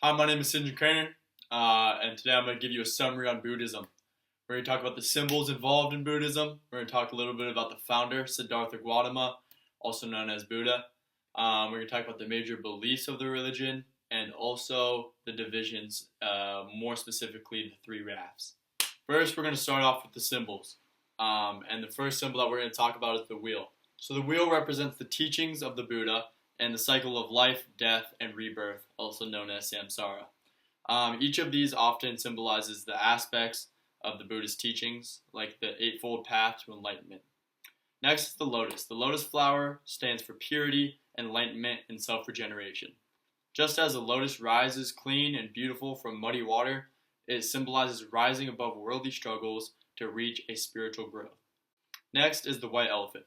Hi, my name is Sinjin Kroener, and today I'm going to give you a summary on Buddhism. We're going to talk about the symbols involved in Buddhism. We're going to talk a little bit about the founder, Siddhartha Gautama, also known as Buddha. We're going to talk about the major beliefs of the religion and also the divisions, more specifically the three rafts. First, we're going to start off with the symbols. And the first symbol that we're going to talk about is the wheel. So the wheel represents the teachings of the Buddha and the cycle of life, death, and rebirth, also known as samsara. Each of these often symbolizes the aspects of the Buddha's teachings, like the Eightfold Path to Enlightenment. Next is the lotus. The lotus flower stands for purity, enlightenment, and self-regeneration. Just as a lotus rises clean and beautiful from muddy water, it symbolizes rising above worldly struggles to reach a spiritual growth. Next is the white elephant.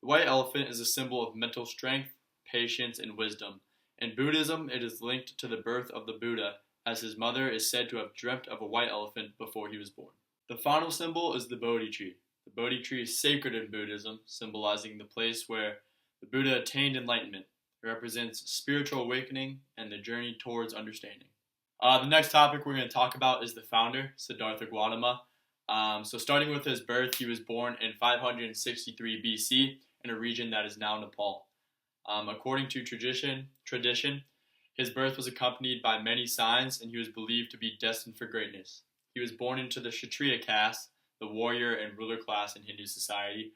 The white elephant is a symbol of mental strength, patience, and wisdom. In Buddhism, it is linked to the birth of the Buddha, as his mother is said to have dreamt of a white elephant before he was born. The final symbol is the Bodhi tree. The Bodhi tree is sacred in Buddhism, symbolizing the place where the Buddha attained enlightenment. It represents spiritual awakening and the journey towards understanding. The next topic we're going to talk about is the founder, Siddhartha Gautama. So starting with his birth, he was born in 563 BC in a region that is now Nepal. According to tradition, his birth was accompanied by many signs, and he was believed to be destined for greatness. He was born into the Kshatriya caste, the warrior and ruler class in Hindu society,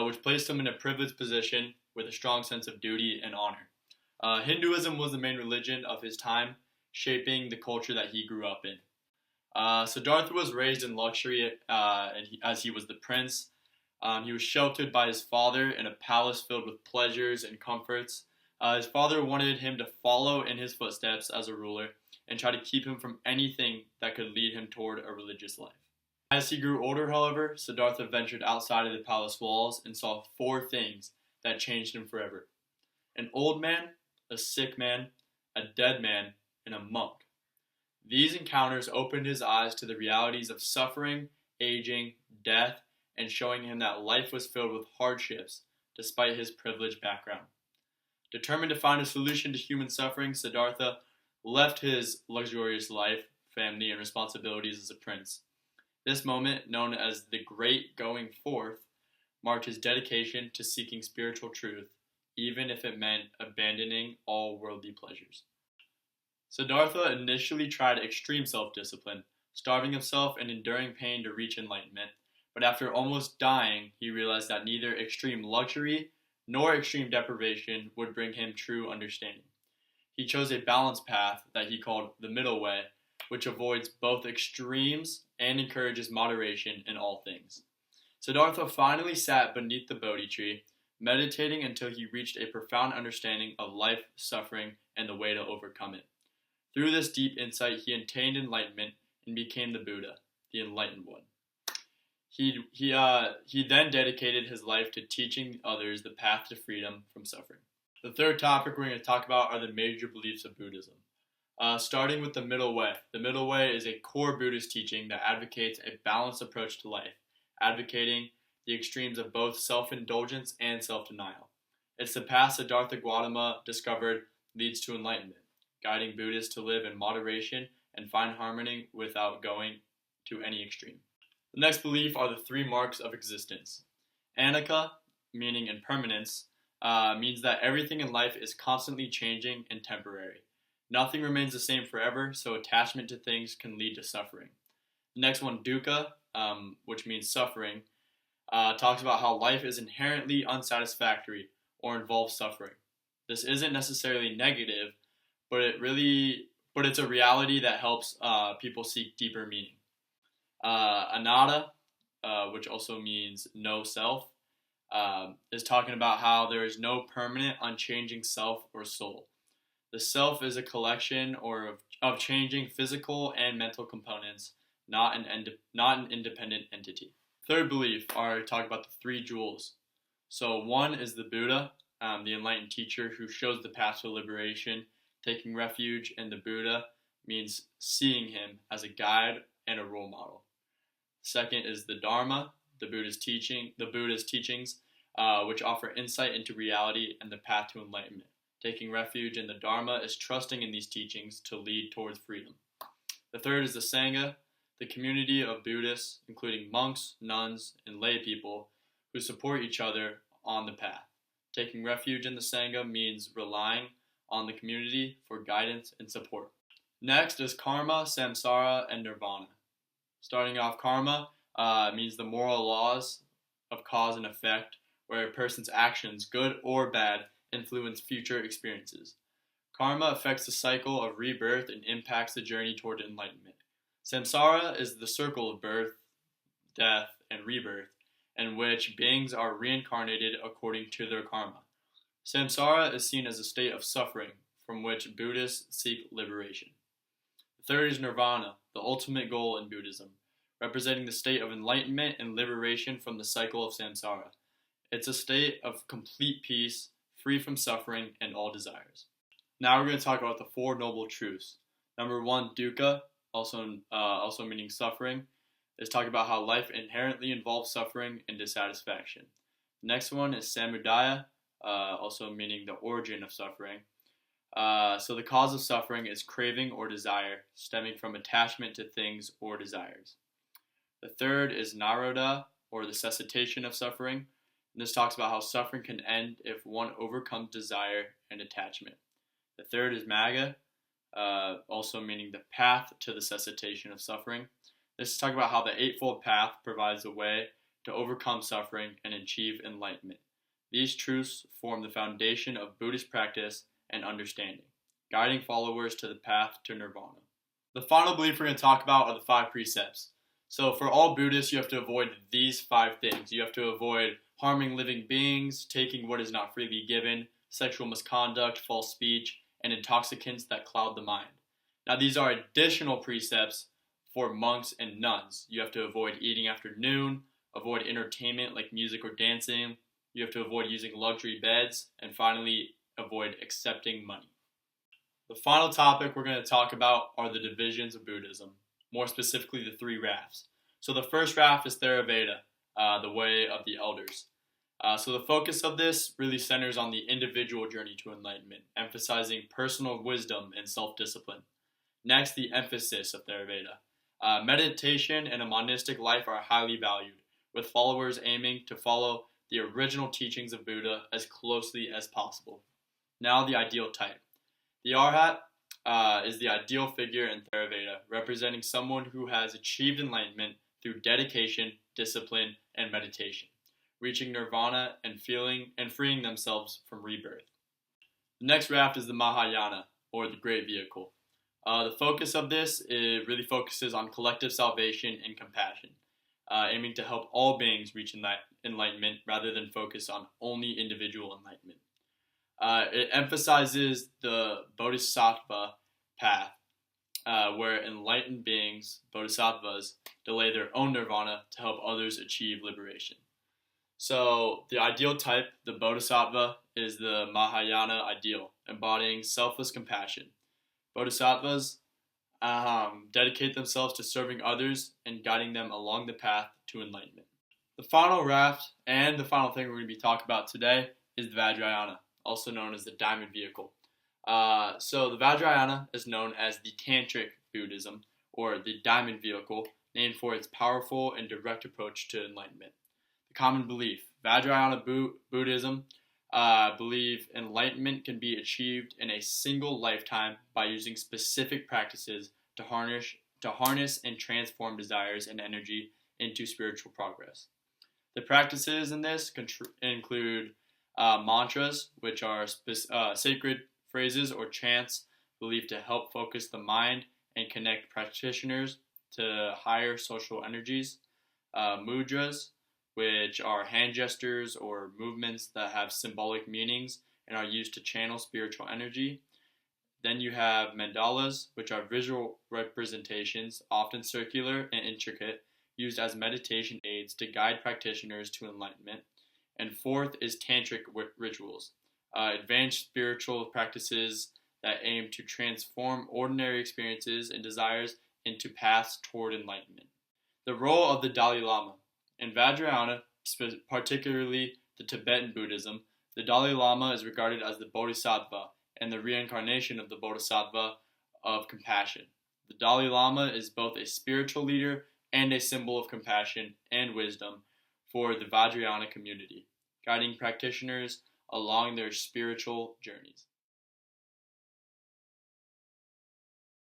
which placed him in a privileged position with a strong sense of duty and honor. Hinduism was the main religion of his time, shaping the culture that he grew up in. Siddhartha was raised in luxury as he was the prince. He was sheltered by his father in a palace filled with pleasures and comforts. His father wanted him to follow in his footsteps as a ruler and try to keep him from anything that could lead him toward a religious life. As he grew older, however, Siddhartha ventured outside of the palace walls and saw four things that changed him forever: an old man, a sick man, a dead man, and a monk. These encounters opened his eyes to the realities of suffering, aging, death, and showing him that life was filled with hardships despite his privileged background. Determined to find a solution to human suffering, Siddhartha left his luxurious life, family, and responsibilities as a prince. This moment, known as the Great Going Forth, marked his dedication to seeking spiritual truth, even if it meant abandoning all worldly pleasures. Siddhartha initially tried extreme self-discipline, starving himself and enduring pain to reach enlightenment, but after almost dying, he realized that neither extreme luxury nor extreme deprivation would bring him true understanding. He chose a balanced path that he called the middle way, which avoids both extremes and encourages moderation in all things. Siddhartha finally sat beneath the Bodhi tree, meditating until he reached a profound understanding of life, suffering, and the way to overcome it. Through this deep insight, he attained enlightenment and became the Buddha, the enlightened one. He then dedicated his life to teaching others the path to freedom from suffering. The third topic we're going to talk about are the major beliefs of Buddhism. Starting with the middle way. The middle way is a core Buddhist teaching that advocates a balanced approach to life, advocating the extremes of both self-indulgence and self-denial. It's the path Siddhartha Gautama discovered leads to enlightenment, guiding Buddhists to live in moderation and find harmony without going to any extreme. The next belief are the three marks of existence. Anicca, meaning impermanence, means that everything in life is constantly changing and temporary. Nothing remains the same forever, so attachment to things can lead to suffering. The next one, dukkha, which means suffering, talks about how life is inherently unsatisfactory or involves suffering. This isn't necessarily negative, but it's a reality that helps people seek deeper meaning. Anatta, which also means no self, is talking about how there is no permanent, unchanging self or soul. The self is a collection of changing physical and mental components, not an independent entity. Third belief are talk about the three jewels. So one is the Buddha, the enlightened teacher who shows the path to liberation. Taking refuge in the Buddha means seeing him as a guide and a role model. Second is the Dharma, the Buddha's teachings, which offer insight into reality and the path to enlightenment. Taking refuge in the Dharma is trusting in these teachings to lead towards freedom. The third is the Sangha, the community of Buddhists, including monks, nuns, and lay people who support each other on the path. Taking refuge in the Sangha means relying on the community for guidance and support. Next is karma, samsara, and nirvana. Starting off, karma means the moral laws of cause and effect, where a person's actions, good or bad, influence future experiences. Karma affects the cycle of rebirth and impacts the journey toward enlightenment. Samsara is the circle of birth, death, and rebirth, in which beings are reincarnated according to their karma. Samsara is seen as a state of suffering from which Buddhists seek liberation. The third is nirvana, the ultimate goal in Buddhism, representing the state of enlightenment and liberation from the cycle of samsara. It's a state of complete peace, free from suffering and all desires. Now we're going to talk about the Four Noble Truths. Number one, dukkha, also meaning suffering, is talking about how life inherently involves suffering and dissatisfaction. The next one is samudaya, also meaning the origin of suffering. So the cause of suffering is craving or desire, stemming from attachment to things or desires. The third is nirodha, or the cessation of suffering. And this talks about how suffering can end if one overcomes desire and attachment. The third is magga, also meaning the path to the cessation of suffering. This is talking about how the Eightfold Path provides a way to overcome suffering and achieve enlightenment. These truths form the foundation of Buddhist practice and understanding, guiding followers to the path to nirvana. The final belief we're going to talk about are the 5 precepts. So for all Buddhists, you have to avoid these 5 things. You have to avoid harming living beings, taking what is not freely given, sexual misconduct, false speech, and intoxicants that cloud the mind. Now these are additional precepts for monks and nuns. You have to avoid eating after noon, avoid entertainment like music or dancing, you have to avoid using luxury beds, and finally, avoid accepting money. The final topic we're going to talk about are the divisions of Buddhism, more specifically the 3 rafts. So the first raft is Theravada, the way of the elders. So the focus of this really centers on the individual journey to enlightenment, emphasizing personal wisdom and self-discipline. Next, the emphasis of Theravada. Meditation and a monistic life are highly valued, with followers aiming to follow the original teachings of Buddha as closely as possible. Now, the ideal type. The Arhat is the ideal figure in Theravada, representing someone who has achieved enlightenment through dedication, discipline, and meditation, reaching nirvana and freeing themselves from rebirth. The next raft is the Mahayana, or the Great Vehicle. The focus of this really focuses on collective salvation and compassion, aiming to help all beings reach enlightenment rather than focus on only individual enlightenment. It emphasizes the Bodhisattva path, where enlightened beings, bodhisattvas, delay their own nirvana to help others achieve liberation. So the ideal type, the bodhisattva, is the Mahayana ideal, embodying selfless compassion. Bodhisattvas dedicate themselves to serving others and guiding them along the path to enlightenment. The final raft and the final thing we're going to be talking about today is the Vajrayana, also known as the Diamond Vehicle. So the Vajrayana is known as the Tantric Buddhism, or the Diamond Vehicle, named for its powerful and direct approach to enlightenment. The common belief, Vajrayana Buddhism believe enlightenment can be achieved in a single lifetime by using specific practices to harness and transform desires and energy into spiritual progress. The practices in this include mantras, which are sacred phrases or chants believed to help focus the mind and connect practitioners to higher social energies. Mudras, which are hand gestures or movements that have symbolic meanings and are used to channel spiritual energy. Then you have mandalas, which are visual representations, often circular and intricate, used as meditation aids to guide practitioners to enlightenment. And fourth is tantric rituals, advanced spiritual practices that aim to transform ordinary experiences and desires into paths toward enlightenment. The role of the Dalai Lama. In Vajrayana, particularly the Tibetan Buddhism, The Dalai Lama is regarded as the Bodhisattva and the reincarnation of the Bodhisattva of compassion. The Dalai Lama is both a spiritual leader and a symbol of compassion and wisdom for the Vajrayana community, guiding practitioners along their spiritual journeys.